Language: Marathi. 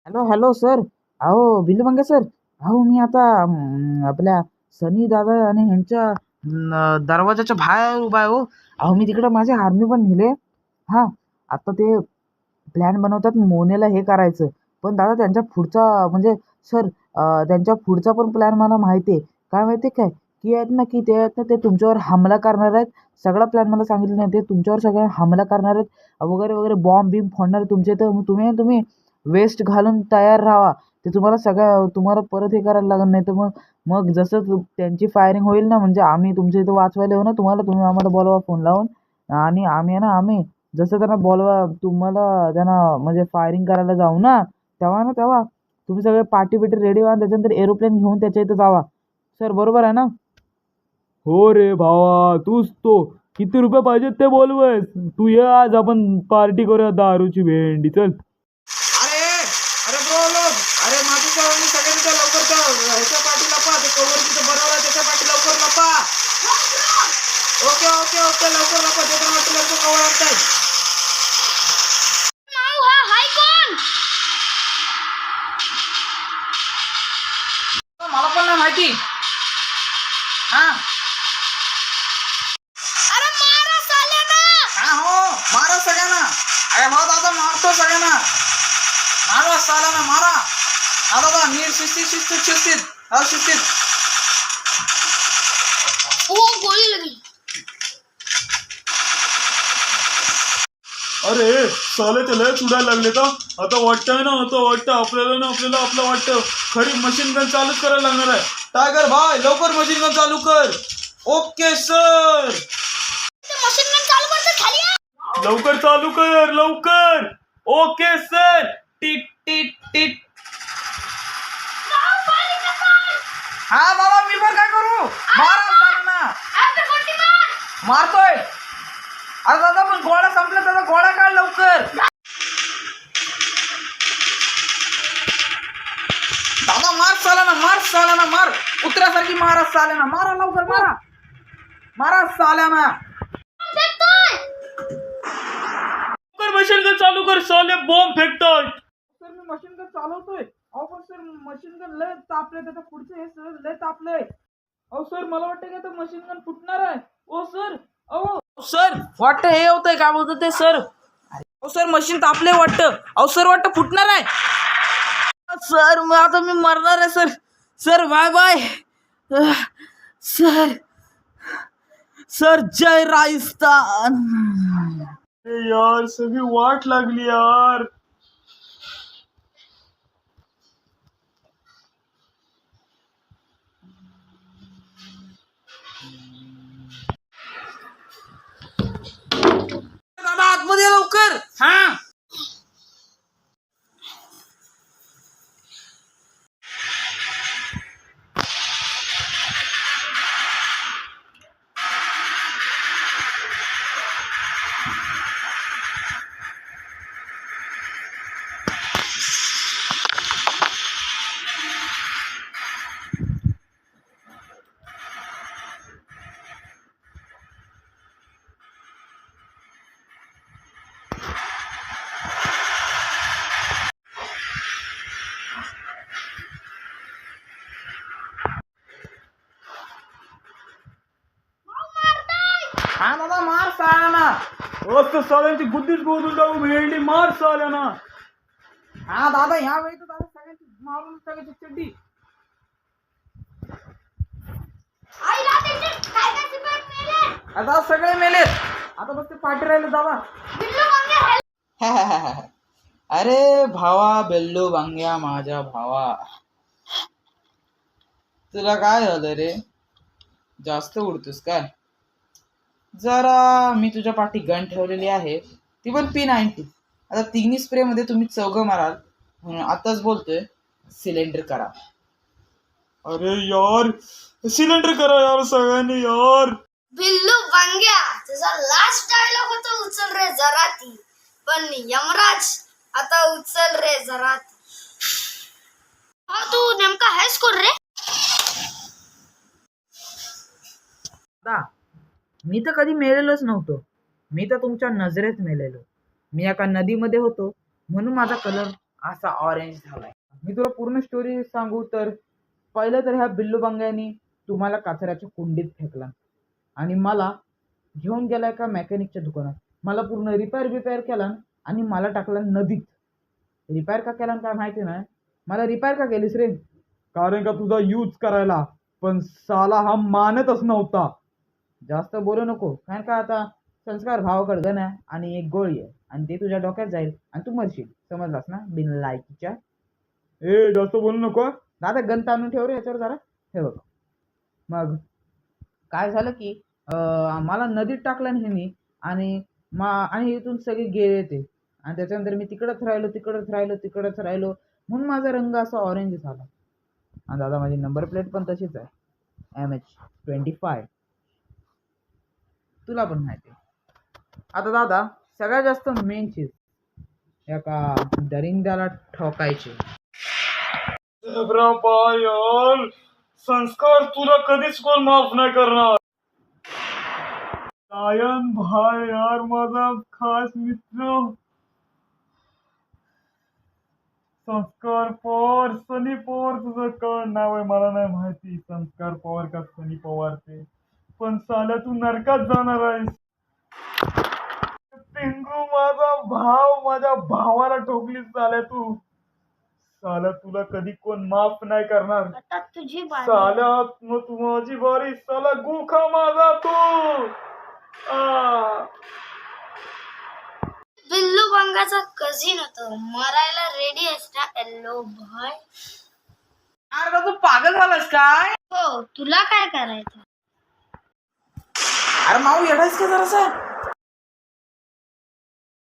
Hello hello sir. अहो बिल्लू सर. अहो मी आता आपल्या सनी दादा आणि ह्यांच्या दरवाजाच्या बाहेर उभा आहे हो. अहो मी तिकडे माझे आर्मी पण नेले. हा. आता ते प्लॅन बनवतात मोनेला हे करायचं. पण दादा त्यांच्या पुढचा म्हणजे सर त्यांच्या पुढचा पण प्लॅन मला माहिती आहे. काय माहिती आहे काय? की आहेत ना की ते आहेत ना ते तुमच्यावर हमला करणार आहेत. सगळा प्लॅन मला सांगितलं नाही. ते तुमच्यावर सगळ्या हमला करणार आहेत. वगैरे वगैरे बॉम्ब बिम्ब फोडणार आहे तुमच्या इथं. मग तुम्ही तुम्ही वेस्ट घालून तयार राहावा. ते तुम्हाला परत हे करायला लागणार नाही तर मग मग जसं त्यांची फायरिंग होईल ना म्हणजे आम्ही तुमच्या इथं वाचवायला येऊ ना तुम्हाला तुम्ही आम्हाला बोलवा फोन लावून. आणि आम्ही आहे ना आम्ही जसं त्यांना बोलवा तुम्हाला त्यांना म्हणजे फायरिंग करायला जाऊ ना तेव्हा तुम्ही सगळे पार्टी बिटी रेडी व्हा त्याच्यानंतर एरोप्लेन घेऊन त्याच्या इथं जावा. सर बरोबर आहे ना? हो रे भावा, तूच तो. किती रुपये पाहिजेत ते बोलवस. तू ये आज आपण पार्टी करूया दारूची भेंडी. चल. अरे अरे ब्रो लोक, अरे माझी सगळ्यांनी सगळ्यांनी लवकर त्या ह्याच्या पाठी लपा. ते कवर तिथं बनवलं त्याच्या पाठी लवकर लपा. ओके ओके ओके लवकर लपा. ते पण वाटतं लवकर कवर आणताय. मला पण नाही माहिती. हा हा हो मारा सगळ्यांना. अरे हो दादा मारतो सगळ्यांना. मारा साल्याना मारा. हा दादा नीट शिस्तीत शिस्तीत शिस्तीत. हा शिस्तीत. गोळी लागली. अरे साले लय उडायला लागले का? आता वाटतंय ना आपल्याला आपलं वाटतं खरी मशीन गन चालूच करायला लागणार आहे. टायगर भाई लवकर मशीन गन चालू कर. Okay sir. मशीन गन चालू करतो खाली या. लवकर चालू कर लवकर. Okay sir. Tit tit tit. हा बाबा मी पण काय करू? मारा ना. मारतोय. अरे दादा पण गोळा संपला. दादा गोळा काढ लवकर. दादा मार साल्याना मार. कुत्र्यासारखी मारा साल्याना. मारा लवकर मारा. मारा साल्याना. लवकर मशीन गन चालू कर. साले बॉम्ब फेकतात. सर मी मशीन गन चालवतोय. अहो पण सर मशीन गन लय तापले. त्याच्या पुढचं हे सर लय तापलंय. अहो सर मला वाटतं की आता मशीन गन फुटणार आहे. ओ सर. अहो सर वाटतं हे होतंय काय बोलतं ते सर. अहो सर मशीन तापले वाटतं. अहो सर वाटतं फुटणार आहे. सर मग आता मी मरणार आहे sir. Sir bye bye. Sir sir जय राजस्थान. यार सगळी वाट लागली यार. दादा आतमध्ये लवकर. हा हा दादा मार साल्याना. साल्यांची बुद्धीच बोलून जाऊ भेंडी. मार साल्याना. हा दादा ह्या वेळी तर दादा सगळ्यांची मारून सगळ्यांची चड्डी. आता सगळे मेलेत. आता फक्त पाठी राहिले दादा. अरे भावा बेल्लू बांग्या माझ्या भावा. तुला काय झालं रे? जास्त उडतोस काय? जरा मी तुझ्या पाठी गन ठेवलेली आहे. ती पण P90. आता तिन्ही स्प्रे मध्ये तुम्ही चौघं माराल म्हणून आताच बोलतोय सिलेंडर करा. अरे यार सिलेंडर करा यार सगळ्यांनी यार. बिल्लू वांग्या तुझा लास्ट डायलॉग होता उचल रे जराती. पण यमराज आता उचल रे जराती. हा तू नेमका आहेस कोण रे? मी तर कधी मेलेलोच नव्हतो. मी तर तुमच्या नजरेत मेलेलो. मी एका नदीमध्ये होतो म्हणून माझा कलर असा ऑरेंज झालाय. मी तुला पूर्ण स्टोरी सांगू तर पहिलं तर ह्या बिल्लू बंग्यानी तुम्हाला कचऱ्याच्या कुंडीत फेकला आणि मला घेऊन गेला एका मेकॅनिकच्या दुकानात. मला पूर्ण रिपेअर केला आणि मला टाकला नदीत. रिपेअर का केला काय माहिती नाही. मला रिपेअर का केलीस रे? कारण का तुझा यूज करायला, पण साला हा मानतच नव्हता. जास्त बोलू नको, कारण का आता संस्कार भावाकडे गण आहे आणि एक गोळी आहे आणि ते तुझ्या डोक्यात जाईल आणि तू मरशील. समजलास ना बिन लायकीच्या? ए जास्त बोलू नको दादा. गण ताणून ठेव रे याच्यावर जरा. हे बघ मग काय झालं की मला नदीत टाकलं ना ह्यांनी आणि इथून सगळे गेले ते. आणि त्याच्यानंतर मी तिकडंच राहिलो म्हणून माझा रंग असा ऑरेंज झाला. आणि दादा माझी नंबर प्लेट पण तशीच आहे, MH25. तुला पण माहिती आहे. आता दादा सगळ्यात जास्त मेन चीज एका दरिंद्याला ठोकायची. यार संस्कार तुला कधीच कोण माफ नाही करणार. सायन भाई यार माझा खास मित्र. संस्कार पवार, सनी पवार तुझं काय नाव आहे मला नाही माहिती. संस्कार पवार का सनी पवार ते, पण साल्या तू नरकात जाणार आहेस. पिंगू माझा भाव, माझ्या भावाला ठोकलीस साल्या तू. साल्या तुला कधी कोण माफ नाही करणार. आता तुझी बारी. साल्या मग तू माझी बारी. साला गुखा माझा तू. बिल्लू बंगाचा कझिन होतो, मरायला रेडी असता. हॅलो भाई. अरे तू पागल झालास काय? हो, तुला काय करायचं? अरे माऊ येडायस का जरासा?